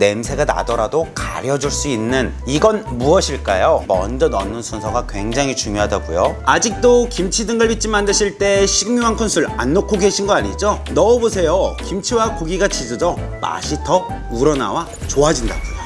냄새가 나더라도 가려줄 수 있는 이건 무엇일까요? 먼저 넣는 순서가 굉장히 중요하다고요. 아직도 김치 등갈비찜 만드실 때 식용 한 큰술 안 넣고 계신 거 아니죠? 넣어보세요. 김치와 고기가 찢어져 맛이 더 우러나와 좋아진다고요.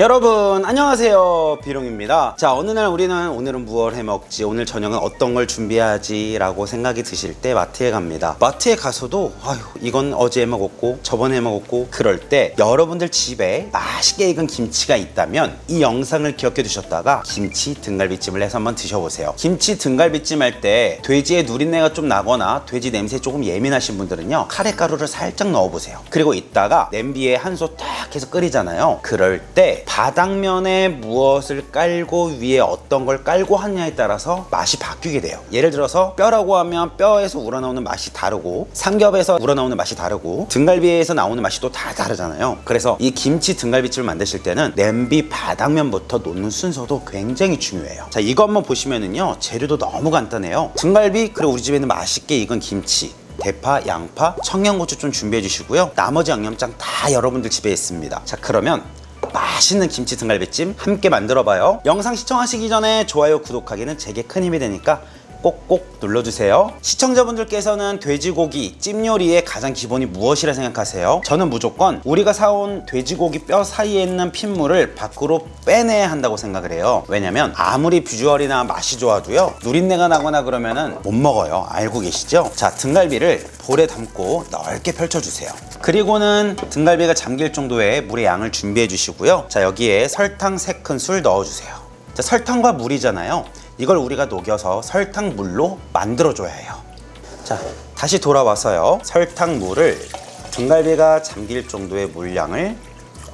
여러분 안녕하세요, 비룡입니다. 자, 어느 날 오늘은 무얼 해먹지, 오늘 저녁은 어떤 걸 준비하지 라고 생각이 드실 때 마트에 갑니다. 마트에 가서도 이건 어제 해먹었고 저번에 해먹었고, 그럴 때 여러분들 집에 맛있게 익은 김치가 있다면 이 영상을 기억해 두셨다가 김치 등갈비찜을 해서 한번 드셔보세요. 김치 등갈비찜 할 때 돼지의 누린내가 좀 나거나 돼지 냄새에 조금 예민하신 분들은요, 카레가루를 살짝 넣어보세요. 그리고 이따가 냄비에 한솥 딱 해서 끓이잖아요. 그럴 때 바닥면에 무엇을 깔고 위에 어떤 걸 깔고 하느냐에 따라서 맛이 바뀌게 돼요. 예를 들어서 뼈라고 하면 뼈에서 우러나오는 맛이 다르고, 삼겹에서 우러나오는 맛이 다르고, 등갈비에서 나오는 맛이 또 다 다르잖아요. 그래서 이 김치 등갈비찜을 만드실 때는 냄비 바닥면부터 놓는 순서도 굉장히 중요해요. 자, 이거 한번 보시면은요, 재료도 너무 간단해요. 등갈비, 그리고 우리 집에는 맛있게 익은 김치, 대파, 양파, 청양고추 좀 준비해 주시고요. 나머지 양념장 다 여러분들 집에 있습니다. 자, 그러면 맛있는 김치 등갈비찜 함께 만들어봐요. 영상 시청하시기 전에 좋아요, 구독하기는 제게 큰 힘이 되니까 꼭꼭 눌러주세요. 시청자분들께서는 돼지고기 찜 요리의 가장 기본이 무엇이라 생각하세요? 저는 무조건 우리가 사온 돼지고기 뼈 사이에 있는 핏물을 밖으로 빼내야 한다고 생각을 해요. 왜냐면 아무리 비주얼이나 맛이 좋아도요, 누린내가 나거나 그러면은 못 먹어요. 알고 계시죠? 자, 등갈비를 볼에 담고 넓게 펼쳐주세요. 그리고는 등갈비가 잠길 정도의 물의 양을 준비해 주시고요. 자, 여기에 설탕 3큰술 넣어주세요. 자, 설탕과 물이잖아요. 이걸 우리가 녹여서 설탕물로 만들어줘야 해요. 자, 다시 돌아와서요, 설탕물을 등갈비가 잠길 정도의 물량을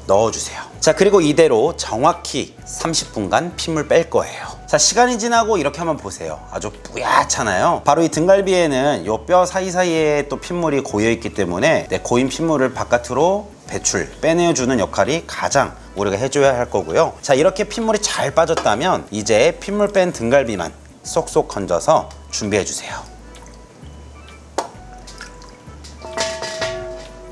넣어주세요. 자, 그리고 이대로 정확히 30분간 핏물 뺄 거예요. 자, 시간이 지나고 이렇게 한번 보세요. 아주 뿌옇잖아요. 바로 이 등갈비에는 요 뼈 사이사이에 또 핏물이 고여있기 때문에 고인 핏물을 바깥으로 빼내주는 역할이 가장 우리가 해줘야 할 거고요. 자, 이렇게 핏물이 잘 빠졌다면 이제 핏물 뺀 등갈비만 쏙쏙 건져서 준비해 주세요.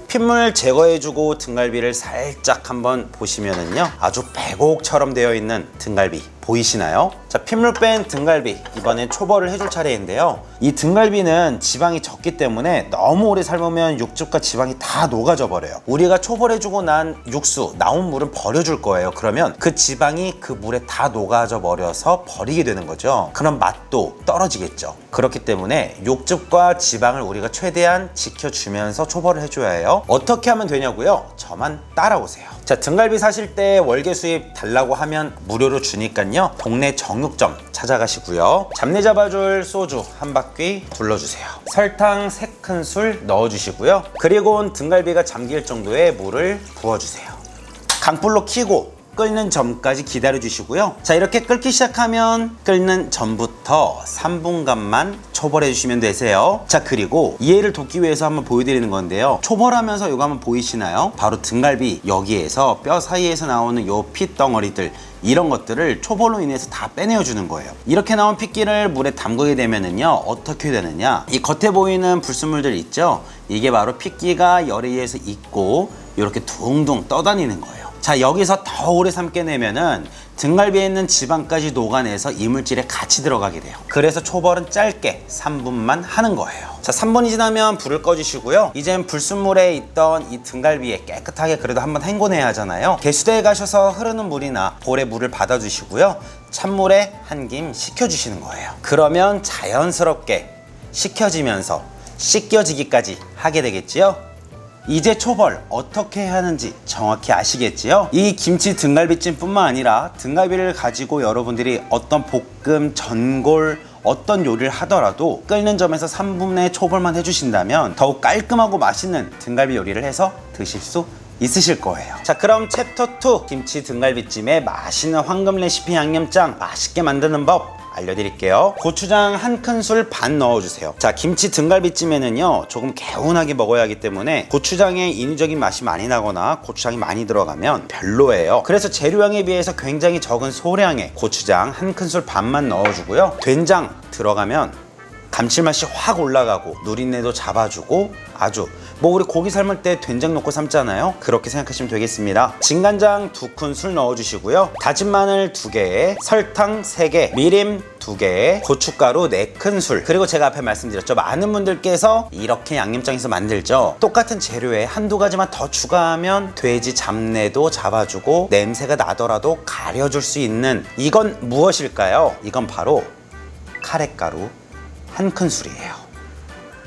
핏물 제거해주고 등갈비를 살짝 한번 보시면은요, 아주 백옥처럼 되어 있는 등갈비 보이시나요? 자, 핏물 뺀 등갈비, 이번엔 초벌을 해줄 차례인데요. 이 등갈비는 지방이 적기 때문에 너무 오래 삶으면 육즙과 지방이 다 녹아져 버려요. 우리가 초벌해주고 난 육수, 나온 물은 버려줄 거예요. 그러면 그 지방이 그 물에 다 녹아져 버려서 버리게 되는 거죠. 그럼 맛도 떨어지겠죠. 그렇기 때문에 육즙과 지방을 우리가 최대한 지켜주면서 초벌을 해줘야 해요. 어떻게 하면 되냐고요? 저만 따라오세요. 자, 등갈비 사실 때 월계 수입 달라고 하면 무료로 주니까요, 동네 정육점 찾아가시고요. 잡내 잡아줄 소주 한 바퀴 둘러주세요. 설탕 3큰술 넣어주시고요. 그리고 등갈비가 잠길 정도의 물을 부어주세요. 강불로 켜고 끓는 전까지 기다려주시고요. 자, 이렇게 끓기 시작하면 끓는 전부터 3분간만 초벌해 주시면 되세요. 자, 그리고 이해를 돕기 위해서 한번 보여드리는 건데요, 초벌하면서 이거 한번 보이시나요? 바로 등갈비 여기에서 뼈 사이에서 나오는 요 핏덩어리들, 이런 것들을 초벌로 인해서 다 빼내어 주는 거예요. 이렇게 나온 핏기를 물에 담그게 되면은요, 어떻게 되느냐, 이 겉에 보이는 불순물들 있죠? 이게 바로 핏기가 열에 의해서 익고 이렇게 둥둥 떠다니는 거예요. 자, 여기서 더 오래 삶게 되면은 등갈비에 있는 지방까지 녹아내서 이물질에 같이 들어가게 돼요. 그래서 초벌은 짧게 3분만 하는 거예요. 자, 3분이 지나면 불을 꺼주시고요. 이젠 불순물에 있던 이 등갈비에 깨끗하게 그래도 한번 헹궈내야 하잖아요. 개수대에 가셔서 흐르는 물이나 볼에 물을 받아주시고요. 찬물에 한 김 식혀주시는 거예요. 그러면 자연스럽게 식혀지면서 씻겨지기까지 하게 되겠지요. 이제 초벌 어떻게 해야 하는지 정확히 아시겠지요? 이 김치 등갈비찜 뿐만 아니라 등갈비를 가지고 여러분들이 어떤 볶음, 전골, 어떤 요리를 하더라도 끓는 점에서 3분의 초벌만 해주신다면 더욱 깔끔하고 맛있는 등갈비 요리를 해서 드실 수 있으실 거예요. 자, 그럼 챕터 2, 김치 등갈비찜의 맛있는 황금 레시피 양념장 맛있게 만드는 법 알려드릴게요. 고추장 1큰술 반 넣어주세요. 자, 김치 등갈비찜에는요, 조금 개운하게 먹어야 하기 때문에 고추장의 인위적인 맛이 많이 나거나 고추장이 많이 들어가면 별로예요. 그래서 재료량에 비해서 굉장히 적은 소량의 고추장 1큰술 반만 넣어주고요. 된장 들어가면 감칠맛이 확 올라가고 누린내도 잡아주고 아주 우리 고기 삶을 때 된장 넣고 삶잖아요. 그렇게 생각하시면 되겠습니다. 진간장 2큰술 넣어주시고요. 다진 마늘 2개에 설탕 3개, 미림 2개에 고춧가루 4큰술. 그리고 제가 앞에 말씀드렸죠. 많은 분들께서 이렇게 양념장에서 만들죠. 똑같은 재료에 한두 가지만 더 추가하면 돼지 잡내도 잡아주고 냄새가 나더라도 가려줄 수 있는 이건 무엇일까요? 이건 바로 카레가루 1큰술이에요.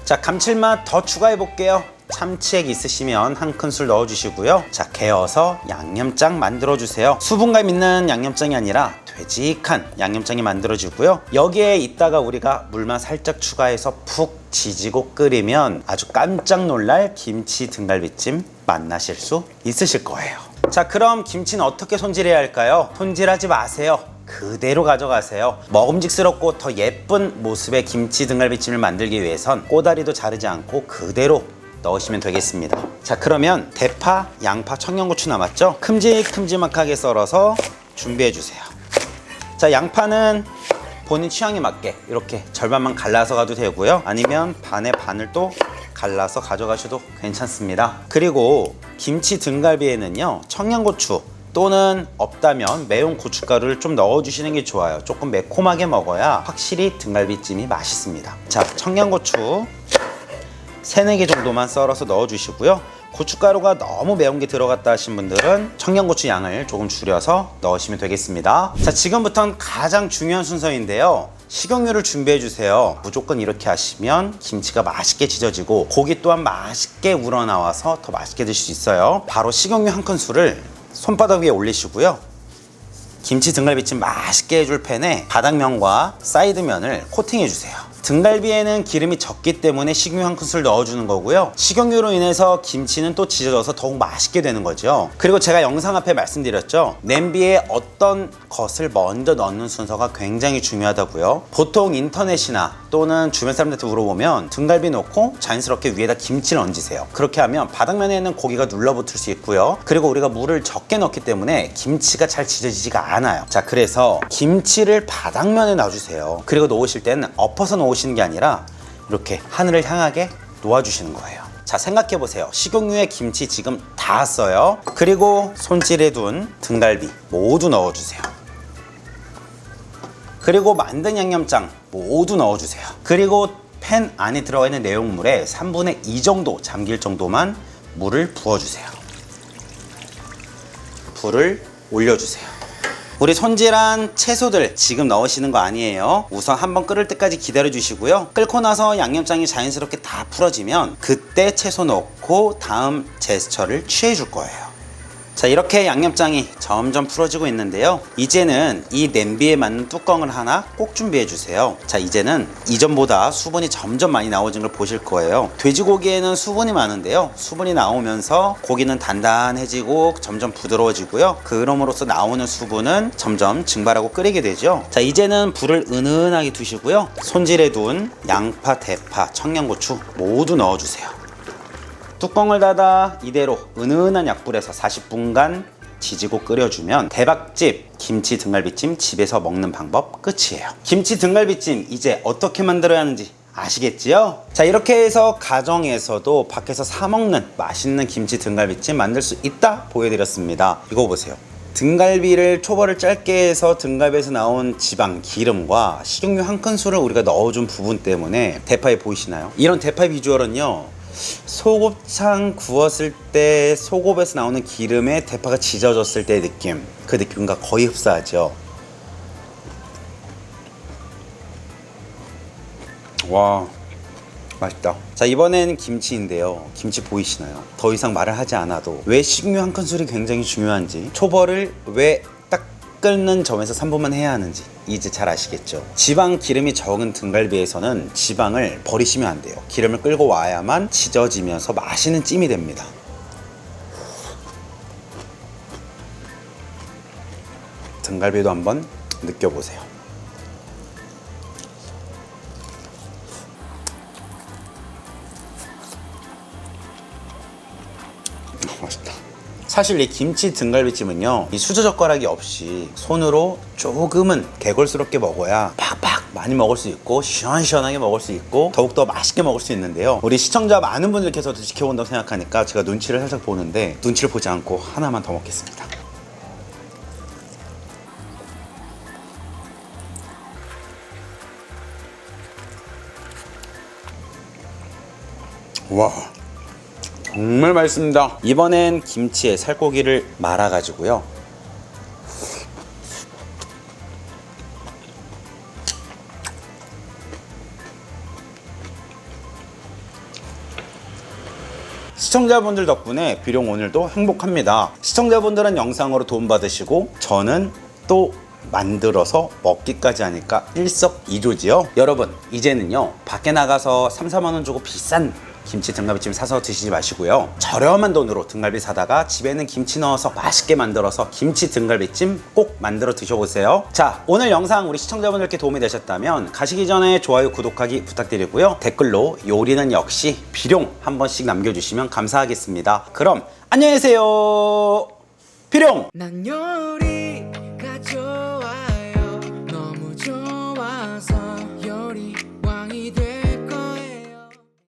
자, 감칠맛 더 추가해 볼게요. 참치액 있으시면 1큰술 넣어주시고요. 자, 개어서 양념장 만들어주세요. 수분감 있는 양념장이 아니라 되직한 양념장이 만들어지고요. 여기에 있다가 우리가 물만 살짝 추가해서 푹 지지고 끓이면 아주 깜짝 놀랄 김치 등갈비찜 만나실 수 있으실 거예요. 자, 그럼 김치는 어떻게 손질해야 할까요? 손질하지 마세요. 그대로 가져가세요. 먹음직스럽고 더 예쁜 모습의 김치 등갈비찜을 만들기 위해선 꼬다리도 자르지 않고 그대로 넣으시면 되겠습니다. 자, 그러면 대파, 양파, 청양고추 남았죠? 큼직큼직하게 썰어서 준비해 주세요. 자, 양파는 본인 취향에 맞게 이렇게 절반만 갈라서 가도 되고요. 아니면 반에 반을 또 갈라서 가져가셔도 괜찮습니다. 그리고 김치 등갈비에는요, 청양고추 또는 없다면 매운 고춧가루를 좀 넣어주시는 게 좋아요. 조금 매콤하게 먹어야 확실히 등갈비찜이 맛있습니다. 자, 청양고추 3-4개 정도만 썰어서 넣어주시고요. 고춧가루가 너무 매운 게 들어갔다 하신 분들은 청양고추 양을 조금 줄여서 넣으시면 되겠습니다. 자, 지금부터는 가장 중요한 순서인데요. 식용유를 준비해 주세요. 무조건 이렇게 하시면 김치가 맛있게 지져지고 고기 또한 맛있게 우러나와서 더 맛있게 드실 수 있어요. 바로 식용유 1큰술을 손바닥 위에 올리시고요. 김치 등갈비찜 맛있게 해줄 팬에 바닥면과 사이드면을 코팅해 주세요. 등갈비에는 기름이 적기 때문에 식용유 1큰술 넣어주는 거고요. 식용유로 인해서 김치는 또 지져져서 더욱 맛있게 되는 거죠. 그리고 제가 영상 앞에 말씀드렸죠. 냄비에 어떤 것을 먼저 넣는 순서가 굉장히 중요하다고요. 보통 인터넷이나 또는 주변 사람들한테 물어보면 등갈비 넣고 자연스럽게 위에다 김치를 얹으세요. 그렇게 하면 바닥면에 있는 고기가 눌러붙을 수 있고요. 그리고 우리가 물을 적게 넣기 때문에 김치가 잘 지져지지가 않아요. 자, 그래서 김치를 바닥면에 놔주세요. 그리고 놓으실 때는 엎어서 놓으시는 게 아니라 이렇게 하늘을 향하게 놓아주시는 거예요. 자, 생각해보세요. 식용유에 김치 지금 다 써요. 그리고 손질해둔 등갈비 모두 넣어주세요. 그리고 만든 양념장 모두 넣어주세요. 그리고 팬 안에 들어가 있는 내용물에 3분의 2 정도 잠길 정도만 물을 부어주세요. 불을 올려주세요. 우리 손질한 채소들 지금 넣으시는 거 아니에요. 우선 한번 끓을 때까지 기다려 주시고요. 끓고 나서 양념장이 자연스럽게 다 풀어지면 그때 채소 넣고 다음 제스처를 취해 줄 거예요. 자, 이렇게 양념장이 점점 풀어지고 있는데요. 이제는 이 냄비에 맞는 뚜껑을 하나 꼭 준비해 주세요. 자, 이제는 이전보다 수분이 점점 많이 나오는 걸 보실 거예요. 돼지고기에는 수분이 많은데요. 수분이 나오면서 고기는 단단해지고 점점 부드러워지고요. 그럼으로써 나오는 수분은 점점 증발하고 끓이게 되죠. 자, 이제는 불을 은은하게 두시고요. 손질해 둔 양파, 대파, 청양고추 모두 넣어주세요. 뚜껑을 닫아 이대로 은은한 약불에서 40분간 지지고 끓여주면 대박집 김치 등갈비찜 집에서 먹는 방법 끝이에요. 김치 등갈비찜 이제 어떻게 만들어야 하는지 아시겠지요? 자, 이렇게 해서 가정에서도 밖에서 사 먹는 맛있는 김치 등갈비찜 만들 수 있다 보여드렸습니다. 이거 보세요. 등갈비를 초벌을 짧게 해서 등갈비에서 나온 지방, 기름과 식용유 1큰술을 우리가 넣어준 부분 때문에 대파에 보이시나요? 이런 대파 비주얼은요, 소곱창 구웠을 때 소곱에서 나오는 기름에 대파가 지져졌을 때의 느낌, 그 느낌과 거의 흡사하죠. 와, 맛있다. 자, 이번엔 김치인데요. 김치 보이시나요? 더 이상 말을 하지 않아도 왜 식용유 1큰술이 굉장히 중요한지, 초벌을 왜 딱 끓는 점에서 3분만 해야 하는지 이제 잘 아시겠죠? 지방 기름이 적은 등갈비에서는 지방을 버리시면 안 돼요. 기름을 끌고 와야만 지져지면서 맛있는 찜이 됩니다. 등갈비도 한번 느껴보세요. 맛있다. 사실 이 김치 등갈비찜은요, 이 수저젓가락이 없이 손으로 조금은 개걸스럽게 먹어야 팍팍 많이 먹을 수 있고 시원시원하게 먹을 수 있고 더욱더 맛있게 먹을 수 있는데요. 우리 시청자 많은 분들께서도 지켜본다고 생각하니까 제가 눈치를 살짝 보는데 눈치를 보지 않고 하나만 더 먹겠습니다. 와, 정말 맛있습니다. 이번엔 김치에 살코기를 말아가지고요. 시청자분들 덕분에 비룡 오늘도 행복합니다. 시청자분들은 영상으로 도움받으시고 저는 또 만들어서 먹기까지 하니까 일석이조지요. 여러분, 이제는요 밖에 나가서 3, 4만 원 주고 비싼 김치 등갈비찜 사서 드시지 마시고요, 저렴한 돈으로 등갈비 사다가 집에는 김치 넣어서 맛있게 만들어서 김치 등갈비찜 꼭 만들어 드셔보세요. 자, 오늘 영상 우리 시청자분들께 도움이 되셨다면 가시기 전에 좋아요, 구독하기 부탁드리고요, 댓글로 요리는 역시 비룡 한 번씩 남겨주시면 감사하겠습니다. 그럼 안녕히 계세요. 비룡! 난 요리가 좋아요. 너무 좋아서 요리